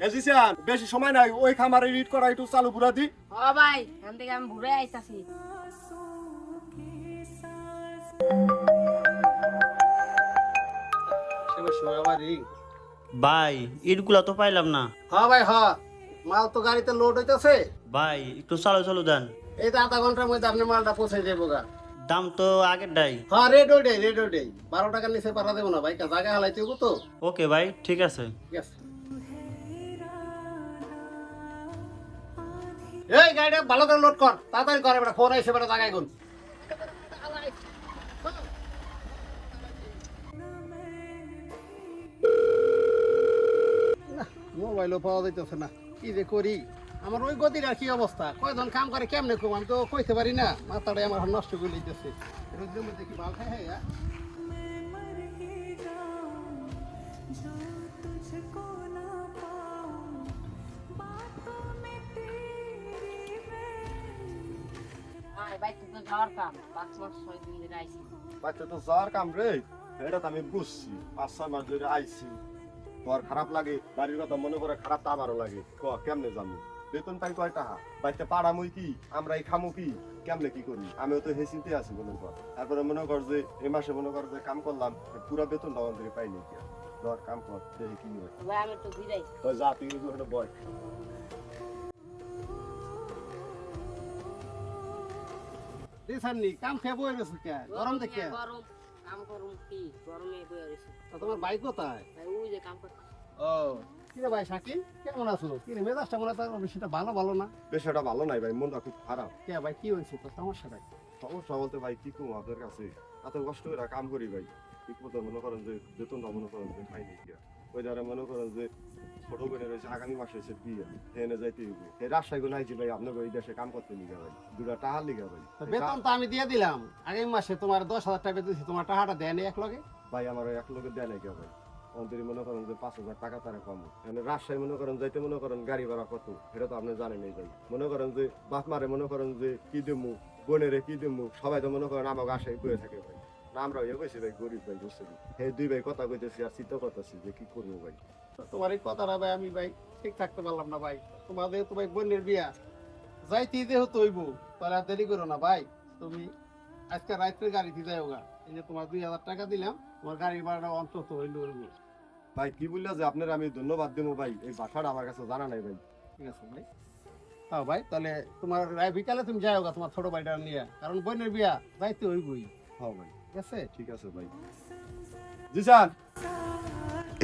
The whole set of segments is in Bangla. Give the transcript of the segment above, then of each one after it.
এজিসান বেশি সময় নাই, ওই খামারে রিড করা একটু চালু পুরা দি। ও ভাই এখান থেকে আমি ঘুরে আইতাছি। ভাই ইটগুলা তো পাইলাম না। হ্যাঁ ভাই হ্যাঁ, মাল তো গাড়িতে লোড হইতেছে। ভাই একটু চালু চালু দেন। এই তো আধা ঘন্টার মধ্যে আপনি মালটা পৌঁছে যাবো গা। দাম তো আগের ডাই। হ্যাঁ রেড ওইটাই, রেড ওইটাই। 12 টাকার নিচে পাঠা দেবো না ভাই, জায়গা হালাইতে হবো তো। ওকে ভাই ঠিক আছে। ঠিক আছে। এই গাড়িটা ভালো করে লোড কর, তাড়াতাড়ি কর, এবার ফোন আইসে বেটা জায়গায় গুন। মোবাইলও পাওয়া যাইতেছে না, কি যে করি। আমার ওই গতির আর কি অবস্থা, কয়জন কাম করে কেমনে কম, আমি তো কইতে পারি না। মাথাটাই আমার নষ্ট করে দিতেছে। রোদের মধ্যে কি ভালো খাই হ্যাঁ। ভাই তুই তো যাওয়ার কাম 5 মাস 6 দিন ধরে আইছি। বাচ্চা তো যাওয়ার কাম রে, এটা তো আমি বুঝছি। 5-6 মাস ধরে আইছি, তোর খারাপ লাগে, বাড়ির কথা মনে করে খারাপ তো আমারও লাগে। ক কেমনে জানো, বেতন পাই কয় টাকা, বাড়িতে পাড়ামই কি, আমরা এই খামো কি, কেমনে কি করি। আমিও তো হেসিতে আছি মনে কর। তারপরে মনে কর যে এই মাসে মনে কর যে কাম করলাম, পুরা বেতন দাওয়ান ধরে পাইনি কি। ধর কাম কর, দেখি কি হয়। ভাই আমি তো বিদায়। তো যা তুই ওখানে বয়। দিছাননি কাম খেয়ে বই গেছে কে, গরম দেখে। গরম কাম করুম কি, গরমে বইয়া রইছি। তোমার বাইক কোথায়? ভাই ওই যে কাম করতে। ও কি রে ভাই শাকিল, কেমন আছো? কি রে মেজাজটা মনে হয় বেশিটা ভালো ভালো না। বিষয়টা ভালো নাই ভাই, মনটা খুব খারাপ। কে ভাই কি হয়েছে তোর সমস্যাটা? সমস্যা বলতে ভাই কি কম আপনার কাছে, এত কষ্ট করে কাম করি ভাই, ঠিক মতো মনে করেন যে বেতনটা মনে করেন যে পাইনি কি। ওই যারা মনে করেন যে ছোট করে রয়েছে, আগামী মাসে এসে বিয়ে ট্রেনে যাইতে হইবে। এই রাজশাহী গুলো আইছি ভাই আপনাকে ওই দেশে কাম করতে লিখা ভাই, 2টা টাকা লিখা ভাই। বেতন তো আমি দিয়ে দিলাম আগামী মাসে, তোমার 10,000 টাকা দিয়েছি, তোমার টাকাটা দেয়নি এক লগে। ভাই আমার এক লোকের দেয় নাই কে ভাই, অন্তরি মনে করেন যে 5,000 টাকা তারা কম। মানে রাজশাহী মনে করেন যাইতে মনে করেন গাড়ি ভাড়া কত, এটা তো আপনি জানেন এই ভাই। মনে করেন যে বাপ মারে মনে করেন যে কি দেবো, বোনেরে কি দেবো, সবাই তো মনে করেন আমাকে আশায় বয়ে থাকে ভাই। না আমরা ইয়ে কইছি ভাই, গরিব ভাই বুঝছেন। এই 2 ভাই কথা কইতেছি আর চিন্তা করতেছি যে কি করবো ভাই। তোমার এই কথাটা ভাই আমি ভাই ঠিক থাকতে পারলাম না ভাই। তোমাদের তো ভাই বোনের বিয়া যাইতে যেহেতু হইব, তাহলে আর দেরি করো না ভাই। তুমি আজকে রাত্রে গাড়িতে যাও গা, এই যে তোমার 2,000 টাকা দিলাম, তোমার গাড়ি ভাড়াটা অন্তত হইলো। ভাই কি বললা যে আপনার আমি ধন্যবাদ দেবো ভাই, এই ভাষাটা আমার কাছে জানা নাই ভাই। ঠিক আছে ভাই। হ্যাঁ ভাই, তাহলে তোমার বিকালে তুমি যাও গা তোমার ছোট ভাইটা নিয়ে, কারণ বোনের বিয়া যাইতে হইবই। হ্যাঁ ভাই ঠিক আছে, ঠিক আছে ভাই। জি স্যার।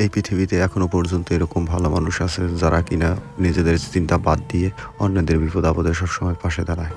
এই পৃথিবীতে এখনো পর্যন্ত এরকম ভালো মানুষ আছে যারা কিনা নিজেদের চিন্তা বাদ দিয়ে অন্যদের বিপদ আপদে সবসময় পাশে দাঁড়ায়।